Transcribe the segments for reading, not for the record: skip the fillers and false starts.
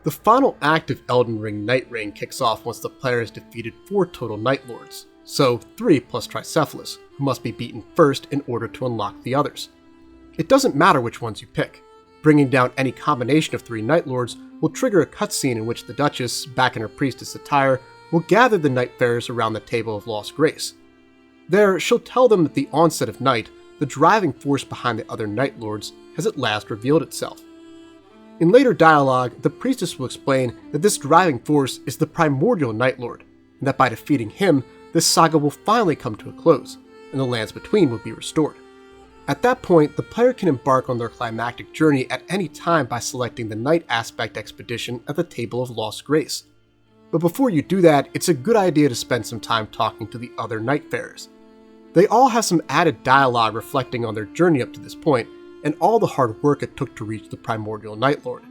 The final act of Elden Ring Nightreign kicks off once the player has defeated 4 total Night Lords, so 3 plus Tricephalus, who must be beaten first in order to unlock the others. It doesn't matter which ones you pick. Bringing down any combination of 3 Night Lords will trigger a cutscene in which the Duchess, back in her priestess attire, will gather the Nightfarers around the Table of Lost Grace. There, she'll tell them at the onset of night, the driving force behind the other Night Lords has at last revealed itself. In later dialogue, the priestess will explain that this driving force is the primordial Night Lord, and that by defeating him, this saga will finally come to a close, and the lands between will be restored. At that point, the player can embark on their climactic journey at any time by selecting the Night Aspect Expedition at the Table of Lost Grace. But before you do that, it's a good idea to spend some time talking to the other Nightfarers. They all have some added dialogue reflecting on their journey up to this point, and all the hard work it took to reach the primordial Night Lord.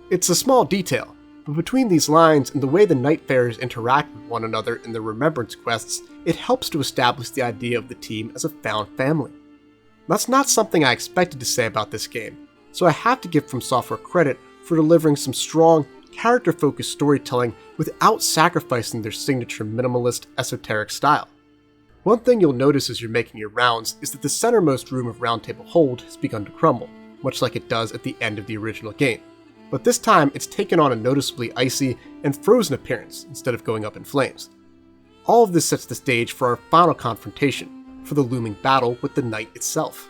It's a small detail, but between these lines and the way the Nightfarers interact with one another in their remembrance quests, it helps to establish the idea of the team as a found family. That's not something I expected to say about this game, so I have to give From Software credit for delivering some strong, character-focused storytelling without sacrificing their signature minimalist, esoteric style. One thing you'll notice as you're making your rounds is that the centermost room of Round Table Hold has begun to crumble, much like it does at the end of the original game. But this time, it's taken on a noticeably icy and frozen appearance instead of going up in flames. All of this sets the stage for our final confrontation, for the looming battle with the Night itself.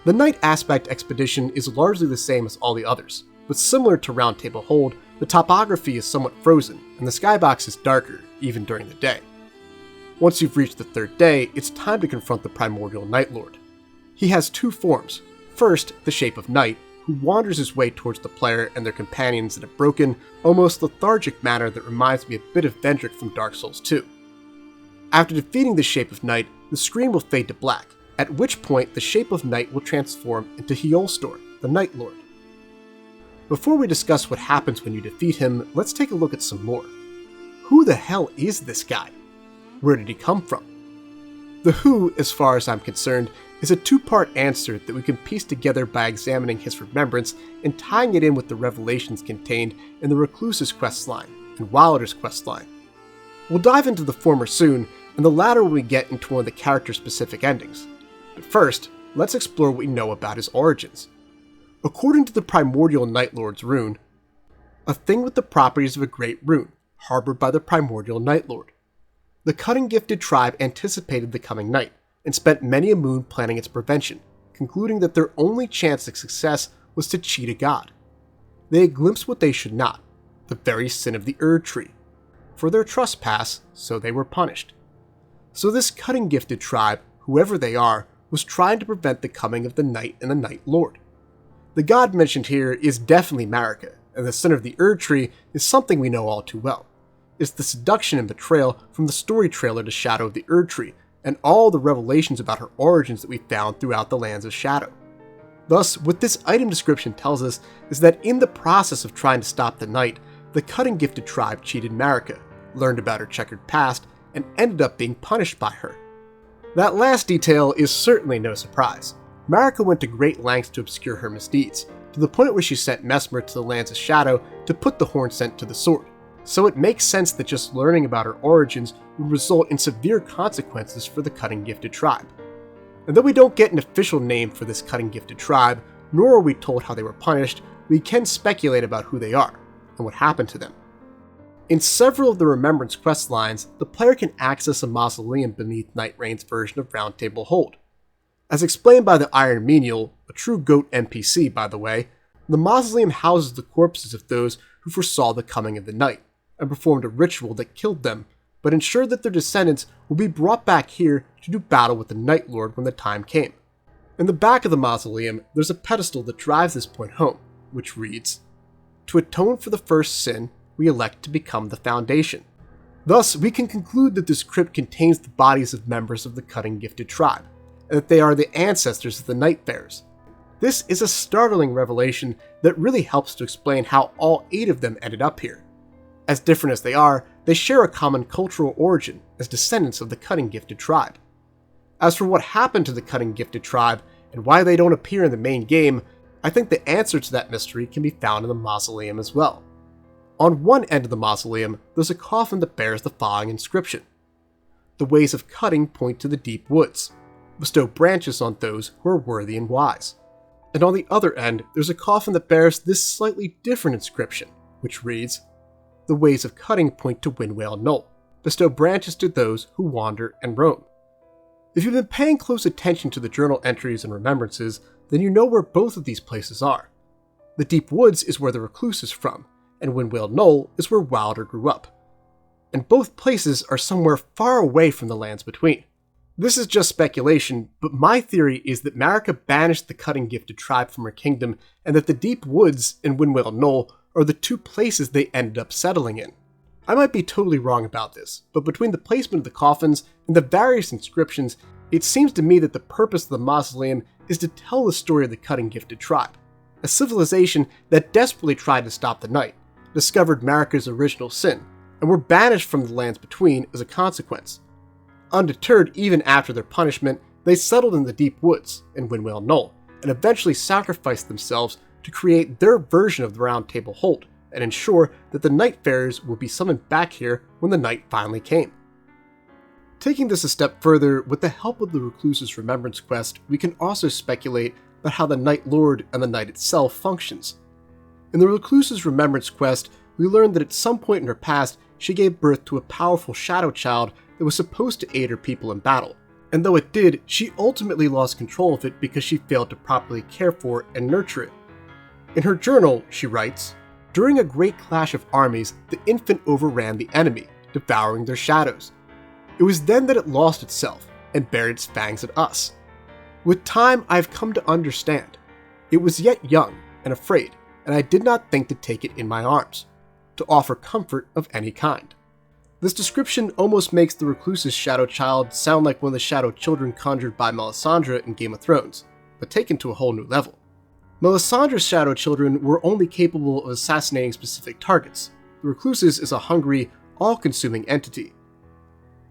The Night Aspect Expedition is largely the same as all the others, but similar to Round Table Hold, the topography is somewhat frozen, and the skybox is darker, even during the day. Once you've reached the 3rd day, it's time to confront the primordial Night Lord. He has 2 forms. First, the Shape of Night, who wanders his way towards the player and their companions in a broken, almost lethargic manner that reminds me a bit of Vendrick from Dark Souls 2. After defeating the Shape of Night, the screen will fade to black, at which point the Shape of Night will transform into Hyolstor, the Night Lord. Before we discuss what happens when you defeat him, let's take a look at some lore. Who the hell is this guy? Where did he come from? The who, as far as I'm concerned, is a 2-part answer that we can piece together by examining his remembrance and tying it in with the revelations contained in the Recluse's questline and Wylder's questline. We'll dive into the former soon, and the latter when we get into one of the character-specific endings. But first, let's explore what we know about his origins. According to the primordial Night Lord's rune, a thing with the properties of a great rune, harbored by the primordial Night Lord. The cutting-gifted tribe anticipated the coming night, and spent many a moon planning its prevention, concluding that their only chance of success was to cheat a god. They had glimpsed what they should not, the very sin of the Erd Tree. For their trespass, so they were punished. So this cutting-gifted tribe, whoever they are, was trying to prevent the coming of the night and the Night Lord. The god mentioned here is definitely Marika, and the sin of the Erd Tree is something we know all too well. It's the seduction and betrayal from the story trailer to Shadow of the Erd Tree, and all the revelations about her origins that we found throughout the Lands of Shadow. Thus, what this item description tells us is that in the process of trying to stop the night, the cutting-gifted tribe cheated Marika, learned about her checkered past, and ended up being punished by her. That last detail is certainly no surprise. Marika went to great lengths to obscure her misdeeds, to the point where she sent Mesmer to the Lands of Shadow to put the horn scent to the sword. So it makes sense that just learning about her origins would result in severe consequences for the cutting-gifted tribe. And though we don't get an official name for this cutting-gifted tribe, nor are we told how they were punished, we can speculate about who they are, and what happened to them. In several of the Remembrance quest lines, the player can access a mausoleum beneath Nightreign's version of Round Table Hold. As explained by the Iron Menial, a true GOAT NPC by the way, the mausoleum houses the corpses of those who foresaw the coming of the night, and performed a ritual that killed them, but ensured that their descendants will be brought back here to do battle with the Night Lord when the time came. In the back of the mausoleum, there's a pedestal that drives this point home, which reads, "To atone for the first sin, we elect to become the foundation." Thus, we can conclude that this crypt contains the bodies of members of the cutting-gifted tribe, and that they are the ancestors of the Nightfarers. This is a startling revelation that really helps to explain how all 8 of them ended up here. As different as they are, they share a common cultural origin as descendants of the cutting-gifted tribe. As for what happened to the cutting-gifted tribe and why they don't appear in the main game, I think the answer to that mystery can be found in the mausoleum as well. On one end of the mausoleum, there's a coffin that bears the following inscription: "The ways of cutting point to the deep woods. Bestow branches on those who are worthy and wise." And on the other end, there's a coffin that bears this slightly different inscription, which reads, "The ways of cutting point to Windwale Knoll. Bestow branches to those who wander and roam." If you've been paying close attention to the journal entries and remembrances, then you know where both of these places are. The Deep Woods is where the Recluse is from, and Windwale Knoll is where Wylder grew up. And both places are somewhere far away from the lands between. This is just speculation, but my theory is that Marika banished the Cutting Gifted tribe from her kingdom, and that the Deep Woods and Windwale Knoll are the two places they ended up settling in. I might be totally wrong about this, but between the placement of the coffins and the various inscriptions, it seems to me that the purpose of the mausoleum is to tell the story of the Cutting Gifted tribe, a civilization that desperately tried to stop the night, discovered Marika's original sin, and were banished from the lands between as a consequence. Undeterred even after their punishment, they settled in the Deep Woods in Windwale Knoll, and eventually sacrificed themselves to create their version of the Round Table Hold, and ensure that the Nightfarers would be summoned back here when the night finally came. Taking this a step further, with the help of the Recluse's Remembrance Quest, we can also speculate about how the Night Lord and the night itself functions. In the Recluse's Remembrance Quest, we learn that at some point in her past, she gave birth to a powerful shadow child that was supposed to aid her people in battle. And though it did, she ultimately lost control of it because she failed to properly care for and nurture it. In her journal, she writes, "During a great clash of armies, the infant overran the enemy, devouring their shadows. It was then that it lost itself and bared its fangs at us. With time, I have come to understand. It was yet young and afraid, and I did not think to take it in my arms, to offer comfort of any kind." This description almost makes the Recluse's shadow child sound like one of the shadow children conjured by Melisandre in Game of Thrones, but taken to a whole new level. Melisandre's shadow children were only capable of assassinating specific targets. The Recluse's is a hungry, all-consuming entity.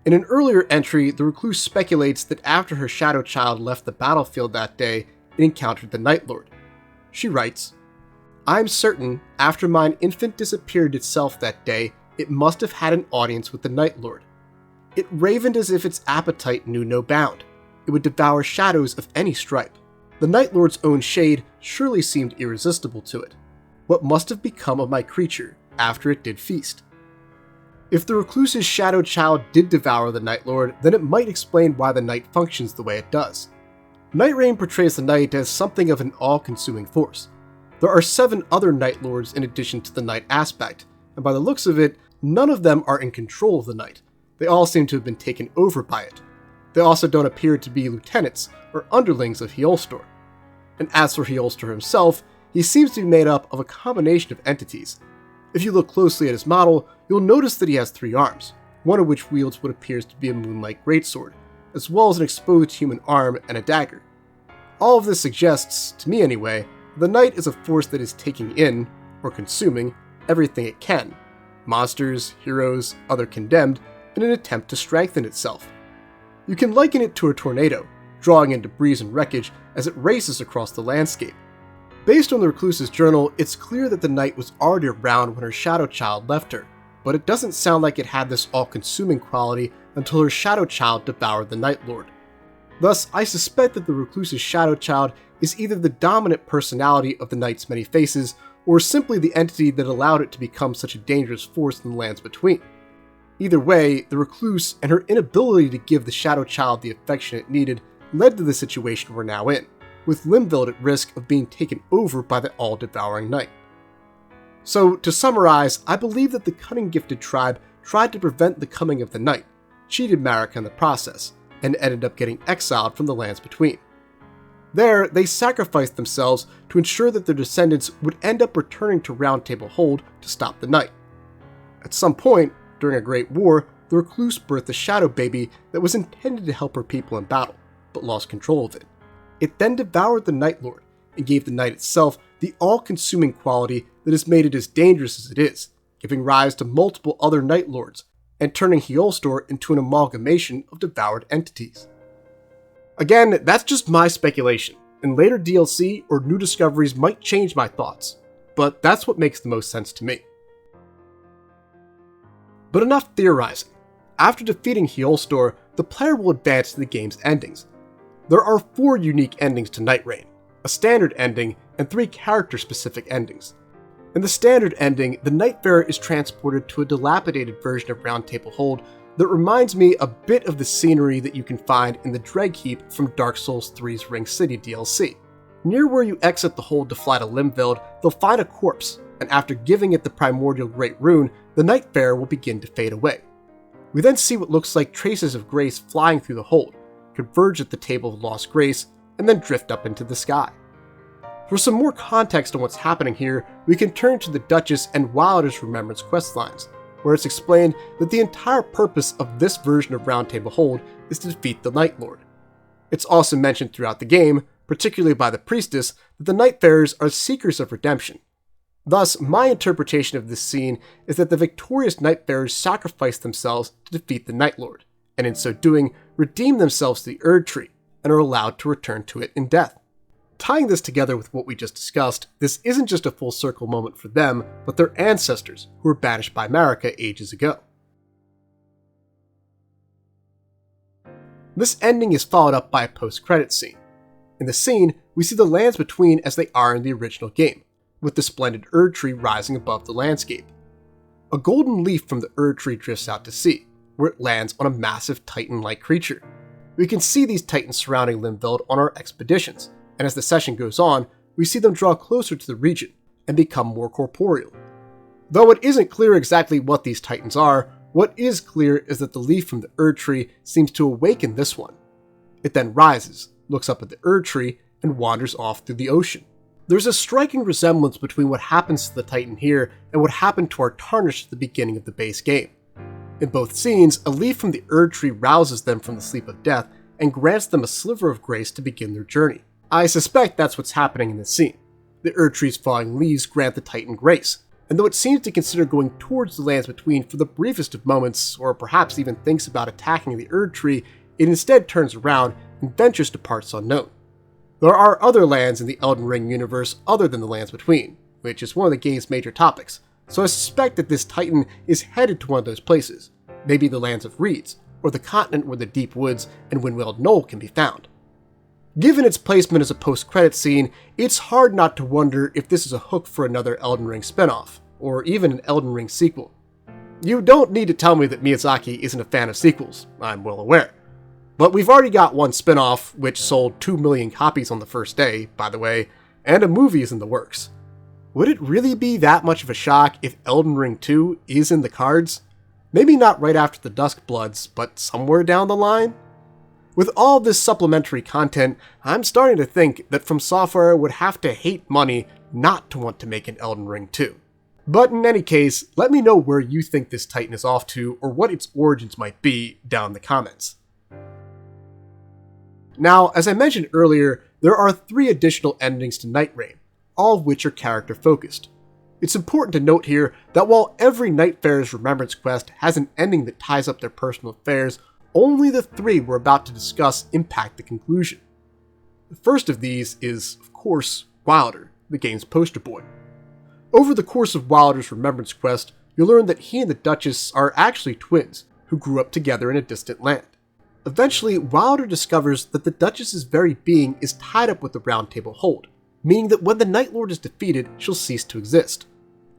In an earlier entry, the Recluse speculates that after her shadow child left the battlefield that day, it encountered the Night Lord. She writes, "I am certain, after mine infant disappeared itself that day, it must have had an audience with the Night Lord. It ravened as if its appetite knew no bound. It would devour shadows of any stripe. The Night Lord's own shade surely seemed irresistible to it. What must have become of my creature after it did feast?" If the Recluse's shadow child did devour the Night Lord, then it might explain why the night functions the way it does. Nightreign portrays the night as something of an all-consuming force. There are 7 other Night Lords in addition to the night aspect, and by the looks of it, none of them are in control of the night. They all seem to have been taken over by it. They also don't appear to be lieutenants or underlings of Heolstor. And as for Heolstor himself, he seems to be made up of a combination of entities. If you look closely at his model, you'll notice that he has 3 arms, one of which wields what appears to be a moonlight greatsword, as well as an exposed human arm and a dagger. All of this suggests, to me anyway, the night is a force that is taking in, or consuming, everything it can, monsters, heroes, other condemned, in an attempt to strengthen itself. You can liken it to a tornado, drawing in debris and wreckage as it races across the landscape. Based on the Recluse's journal, it's clear that the night was already around when her shadow child left her, but it doesn't sound like it had this all-consuming quality until her shadow child devoured the Night Lord. Thus, I suspect that the Recluse's shadow child is either the dominant personality of the night's many faces, or simply the entity that allowed it to become such a dangerous force in the lands between. Either way, the Recluse and her inability to give the shadow child the affection it needed led to the situation we're now in, with Limveld at risk of being taken over by the all-devouring night. So, to summarize, I believe that the Cutting Gifted tribe tried to prevent the coming of the night, cheated Marika in the process, and ended up getting exiled from the lands between. There, they sacrificed themselves to ensure that their descendants would end up returning to Round Table Hold to stop the night. At some point, during a great war, the Recluse birthed a shadow baby that was intended to help her people in battle, but lost control of it. It then devoured the Night Lord, and gave the night itself the all-consuming quality that has made it as dangerous as it is, giving rise to multiple other Night Lords, and turning Heolstor into an amalgamation of devoured entities. Again, that's just my speculation. and later DLC or new discoveries might change my thoughts, but that's what makes the most sense to me. But enough theorizing. After defeating Hyolstor, the player will advance to the game's endings. There are 4 unique endings to Nightreign, a standard ending, and 3 character-specific endings. In the standard ending, the Nightfarer is transported to a dilapidated version of Round Table Hold that reminds me a bit of the scenery that you can find in the Dreg Heap from Dark Souls 3's Ring City DLC. Near where you exit the hold to fly to Limveld, they'll find a corpse, and after giving it the primordial Great Rune, the Nightfarer will begin to fade away. We then see what looks like traces of grace flying through the hold, converge at the Table of Lost Grace, and then drift up into the sky. For some more context on what's happening here, we can turn to the Duchess and Wylder's Remembrance questlines, where it's explained that the entire purpose of this version of Round Table Hold is to defeat the Night Lord. It's also mentioned throughout the game, particularly by the Priestess, that the Nightfarers are seekers of redemption. Thus, my interpretation of this scene is that the victorious Nightfarers sacrifice themselves to defeat the Night Lord, and in so doing, redeem themselves to the Erd Tree, and are allowed to return to it in death. Tying this together with what we just discussed, this isn't just a full circle moment for them, but their ancestors, who were banished by Marika ages ago. This ending is followed up by a post-credits scene. In the scene, we see the lands between as they are in the original game, with the splendid Erd Tree rising above the landscape. A golden leaf from the Erd Tree drifts out to sea, where it lands on a massive Titan-like creature. We can see these Titans surrounding Limveld on our expeditions, and as the session goes on, we see them draw closer to the region and become more corporeal. Though it isn't clear exactly what these Titans are, what is clear is that the leaf from the Erd Tree seems to awaken this one. It then rises, looks up at the Erd Tree, and wanders off through the ocean. There's a striking resemblance between what happens to the Titan here and what happened to our Tarnished at the beginning of the base game. In both scenes, a leaf from the Erd Tree rouses them from the sleep of death and grants them a sliver of grace to begin their journey. I suspect that's what's happening in this scene. The Erd Tree's falling leaves grant the Titan grace, and though it seems to consider going towards the lands between for the briefest of moments, or perhaps even thinks about attacking the Erd Tree, it instead turns around and ventures to parts unknown. There are other lands in the Elden Ring universe other than the lands between, which is one of the game's major topics, so I suspect that this Titan is headed to one of those places, maybe the lands of reeds, or the continent where the Deep Woods and Windweald Knoll can be found. Given its placement as a post-credit scene, it's hard not to wonder if this is a hook for another Elden Ring spin-off, or even an Elden Ring sequel. You don't need to tell me that Miyazaki isn't a fan of sequels, I'm well aware. But we've already got one spin-off, which sold 2 million copies on the first day, by the way, and a movie is in the works. Would it really be that much of a shock if Elden Ring 2 is in the cards? Maybe not right after the Duskbloods, but somewhere down the line? With all this supplementary content, I'm starting to think that From Software would have to hate money not to want to make an Elden Ring 2. But in any case, let me know where you think this Titan is off to or what its origins might be down in the comments. Now, as I mentioned earlier, there are 3 additional endings to Nightreign, all of which are character focused. It's important to note here that while every Nightfarer's Remembrance quest has an ending that ties up their personal affairs, only the 3 we're about to discuss impact the conclusion. The first of these is, of course, Wylder, the game's poster boy. Over the course of Wylder's Remembrance quest, you'll learn that he and the Duchess are actually twins, who grew up together in a distant land. Eventually, Wylder discovers that the Duchess's very being is tied up with the Round Table Hold, meaning that when the Night Lord is defeated, she'll cease to exist.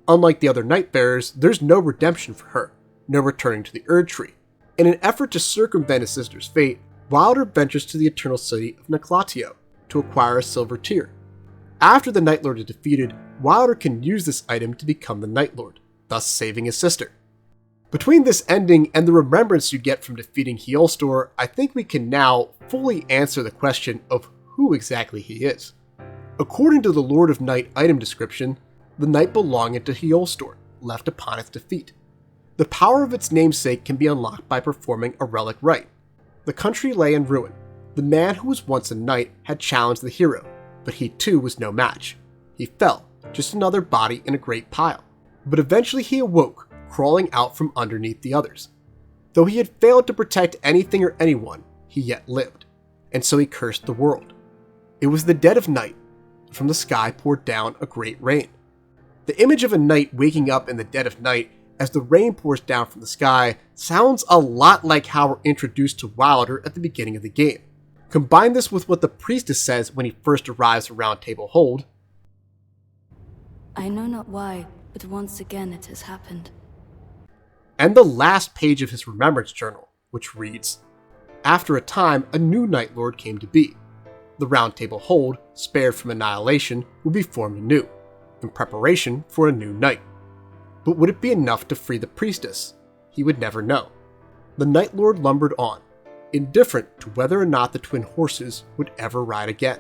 Unlike the other Nightfarers, there's no redemption for her, no returning to the Erd Tree. In an effort to circumvent his sister's fate, Wylder ventures to the Eternal City of Naclatio to acquire a silver tear. After the Night Lord is defeated, Wylder can use this item to become the Night Lord, thus saving his sister. Between this ending and the remembrance you get from defeating Hyolstor, I think we can now fully answer the question of who exactly he is. According to the Lord of Night item description, the knight belonging to Hyolstor, left upon its defeat. The power of its namesake can be unlocked by performing a relic rite. The country lay in ruin. The man who was once a knight had challenged the hero, but he too was no match. He fell, just another body in a great pile. But eventually he awoke, crawling out from underneath the others. Though he had failed to protect anything or anyone, he yet lived, and so he cursed the world. It was the dead of night. From the sky poured down a great rain. The image of a knight waking up in the dead of night as the rain pours down from the sky sounds a lot like how we're introduced to Wylder at the beginning of the game. Combine this with what the priestess says when he first arrives at Round Table Hold. I know not why, but once again it has happened. And the last page of his remembrance journal, which reads, after a time, a new Night Lord came to be. The Round Table Hold, spared from annihilation, will be formed anew, in preparation for a new night. But would it be enough to free the priestess? He would never know. The Night Lord lumbered on, indifferent to whether or not the twin horses would ever ride again.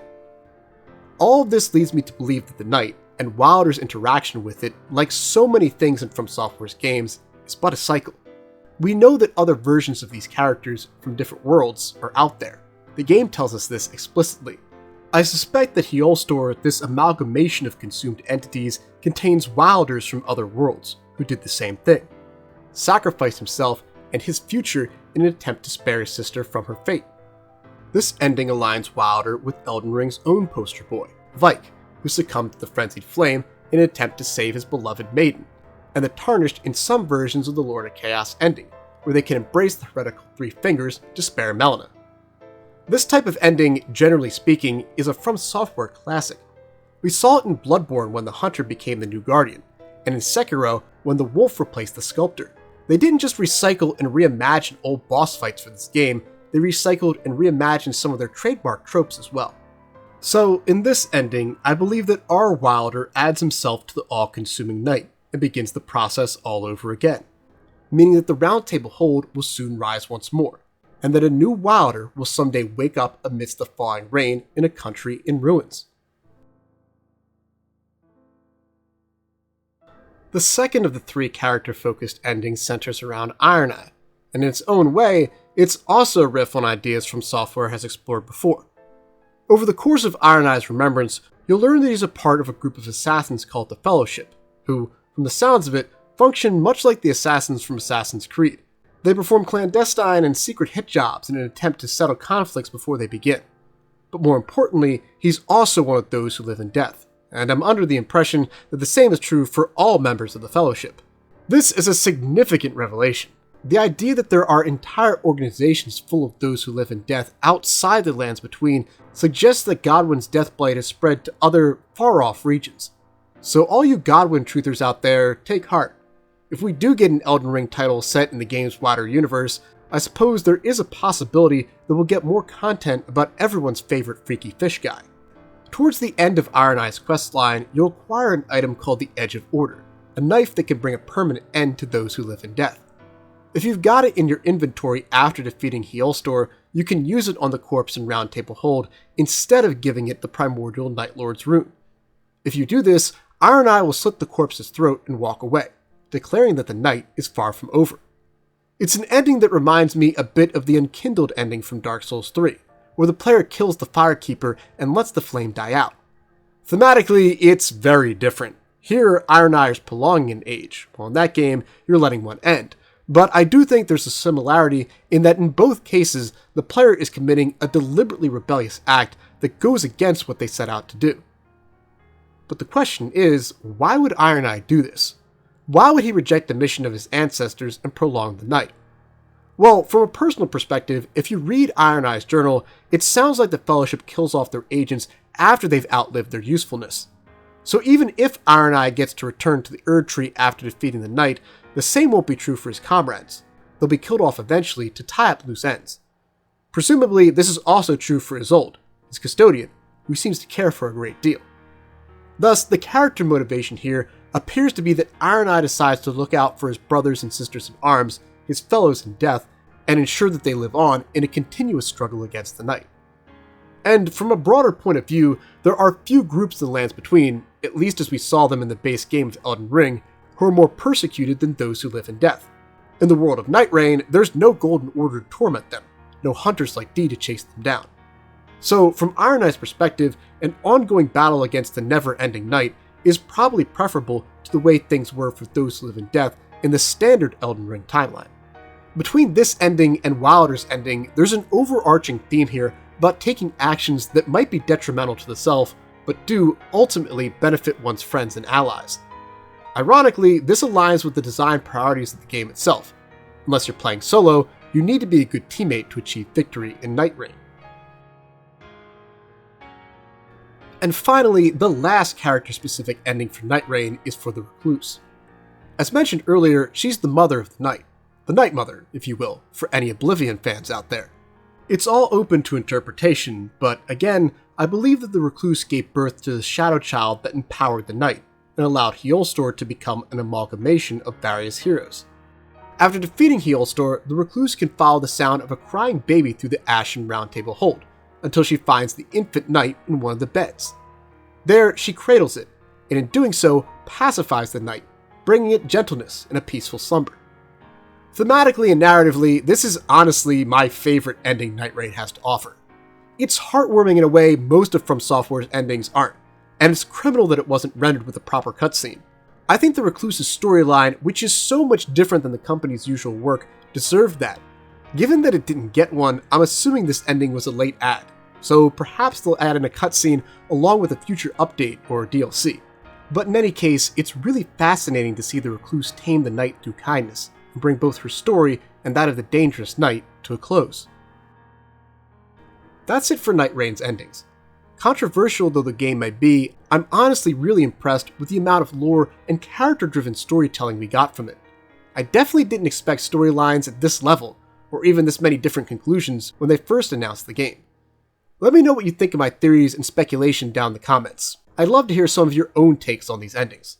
All of this leads me to believe that the night, and Wylder's interaction with it, like so many things in From Software's games, is but a cycle. We know that other versions of these characters from different worlds are out there. The game tells us this explicitly. I suspect that yepeLaugh, this amalgamation of consumed entities, contains Wylders from other worlds who did the same thing, sacrificed himself and his future in an attempt to spare his sister from her fate. This ending aligns Wylder with Elden Ring's own poster boy, Vike, who succumbed to the frenzied flame in an attempt to save his beloved maiden, and the tarnished in some versions of the Lord of Chaos ending, where they can embrace the heretical three fingers to spare Melina. This type of ending, generally speaking, is a From Software classic. We saw it in Bloodborne when the Hunter became the new Guardian, and in Sekiro when the Wolf replaced the Sculptor. They didn't just recycle and reimagine old boss fights for this game, they recycled and reimagined some of their trademark tropes as well. So, in this ending, I believe that our Wylder adds himself to the all-consuming night, and begins the process all over again, meaning that the Round Table Hold will soon rise once more, and that a new Wylder will someday wake up amidst the falling rain in a country in ruins. The second of the three character-focused endings centers around Ironeye, and in its own way, it's also a riff on ideas From Software has explored before. Over the course of Ironeye's remembrance, you'll learn that he's a part of a group of assassins called the Fellowship, who, from the sounds of it, function much like the assassins from Assassin's Creed. They perform clandestine and secret hit jobs in an attempt to settle conflicts before they begin. But more importantly, he's also one of those who live in death, and I'm under the impression that the same is true for all members of the Fellowship. This is a significant revelation. The idea that there are entire organizations full of those who live in death outside the Lands Between suggests that Godwyn's Deathblight has spread to other far-off regions. So all you Godwyn truthers out there, take heart. If we do get an Elden Ring title set in the game's wider universe, I suppose there is a possibility that we'll get more content about everyone's favorite freaky fish guy. Towards the end of Ironeye's questline, you'll acquire an item called the Edge of Order, a knife that can bring a permanent end to those who live in death. If you've got it in your inventory after defeating yepeLaugh, you can use it on the corpse in Round Table Hold instead of giving it the primordial Night Lord's rune. If you do this, Ironeye will slit the corpse's throat and walk away, declaring that the night is far from over. It's an ending that reminds me a bit of the Unkindled ending from Dark Souls 3, where the player kills the Firekeeper and lets the flame die out. Thematically, it's very different. Here, Ironeye is prolonging an age, while in that game, you're letting one end. But I do think there's a similarity in that in both cases, the player is committing a deliberately rebellious act that goes against what they set out to do. But the question is, why would Ironeye do this? Why would he reject the mission of his ancestors and prolong the night? Well, from a personal perspective, if you read Ironeye's journal, it sounds like the Fellowship kills off their agents after they've outlived their usefulness. So even if Ironeye gets to return to the Erd Tree after defeating the Night, the same won't be true for his comrades. They'll be killed off eventually to tie up loose ends. Presumably, this is also true for Isolde, his custodian, who seems to care for a great deal. Thus, the character motivation here appears to be that Ironeye decides to look out for his brothers and sisters in arms, his fellows in death, and ensure that they live on in a continuous struggle against the Night. And from a broader point of view, there are few groups in the Lands Between, at least as we saw them in the base game of Elden Ring, who are more persecuted than those who live in death. In the world of Nightreign, there's no Golden Order to torment them, no hunters like D to chase them down. So, from Ironeye's perspective, an ongoing battle against the never-ending night is probably preferable to the way things were for those who live in death in the standard Elden Ring timeline. Between this ending and Wylder's ending, there's an overarching theme here about taking actions that might be detrimental to the self, but do ultimately benefit one's friends and allies. Ironically, this aligns with the design priorities of the game itself. Unless you're playing solo, you need to be a good teammate to achieve victory in Nightreign. And finally, the last character-specific ending for Nightreign is for the Recluse. As mentioned earlier, she's the mother of the Night. The Night Mother, if you will, for any Oblivion fans out there. It's all open to interpretation, but again, I believe that the Recluse gave birth to the Shadow Child that empowered the Night, and allowed Wylder to become an amalgamation of various heroes. After defeating Wylder, the Recluse can follow the sound of a crying baby through the Ashen Round Table Hold, until she finds the infant Night in one of the beds. There, she cradles it, and in doing so, pacifies the Night, bringing it gentleness and a peaceful slumber. Thematically and narratively, this is honestly my favorite ending Nightreign has to offer. It's heartwarming in a way most of From Software's endings aren't, and it's criminal that it wasn't rendered with a proper cutscene. I think the Recluse's storyline, which is so much different than the company's usual work, deserved that. Given that it didn't get one, I'm assuming this ending was a late add, so perhaps they'll add in a cutscene along with a future update or DLC. But in any case, it's really fascinating to see the Recluse tame the Night through kindness, and bring both her story and that of the dangerous Night to a close. That's it for Nightreign's endings. Controversial though the game might be, I'm honestly really impressed with the amount of lore and character-driven storytelling we got from it. I definitely didn't expect storylines at this level, or even this many different conclusions when they first announced the game. Let me know what you think of my theories and speculation down in the comments. I'd love to hear some of your own takes on these endings.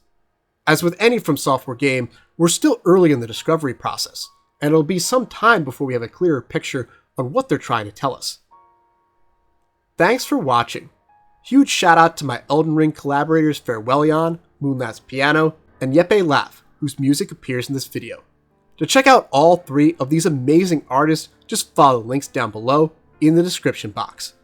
As with any From Software game, we're still early in the discovery process, and it'll be some time before we have a clearer picture on what they're trying to tell us. Thanks for watching. Huge shout out to my Elden Ring collaborators Farewelleon, Moonlapse Piano, and yepeLaugh, whose music appears in this video. To check out all three of these amazing artists, just follow the links down below in the description box.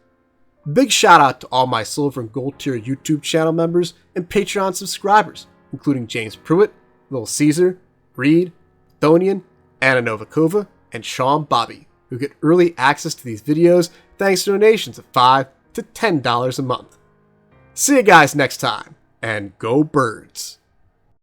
Big shout out to all my Silver and Gold tier YouTube channel members and Patreon subscribers, including James Pruitt, Little Caesar, Reed, Thonian, Anna Novikova, and Sean Bobby, who get early access to these videos thanks to donations of $5 to $10 a month. See you guys next time, and go birds!